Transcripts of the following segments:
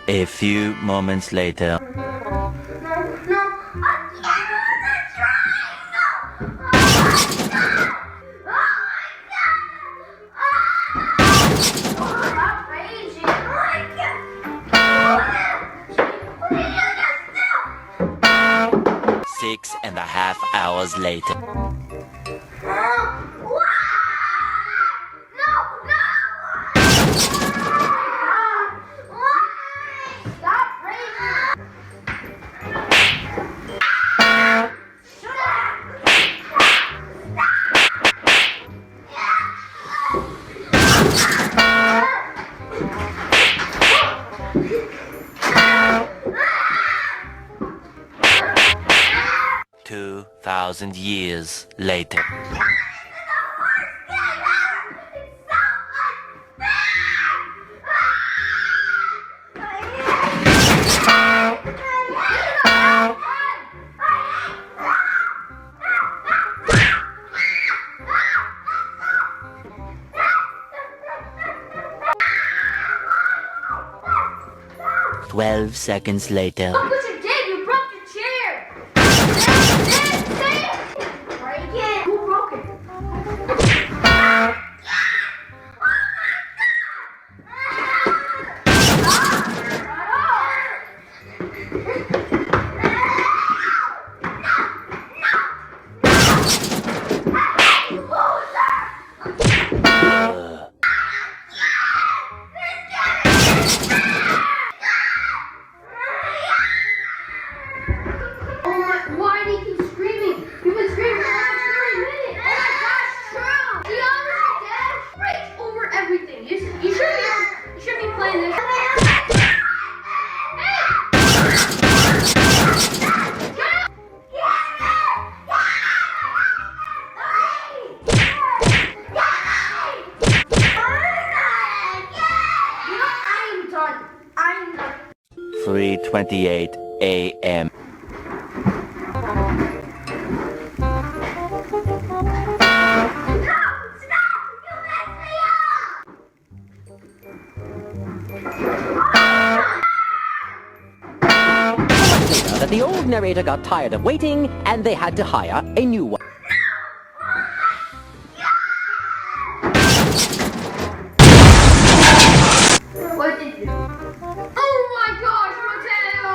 A few moments later. Six and a half hours later. $2,000 later. 12 seconds later. Look what you did! You broke your chair! Break it! Who broke it? Why do you keep screaming? You've been screaming for the last 30 minutes. Oh my gosh, true. The honest dash breaks over everything. You should be playing this. I'm done. I'm done. 3:28 a.m. That the old narrator got tired of waiting and they had to hire a new one. What did you do? Oh my gosh, Mateo!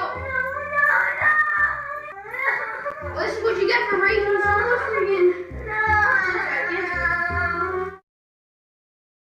This is what you get for raising so much again.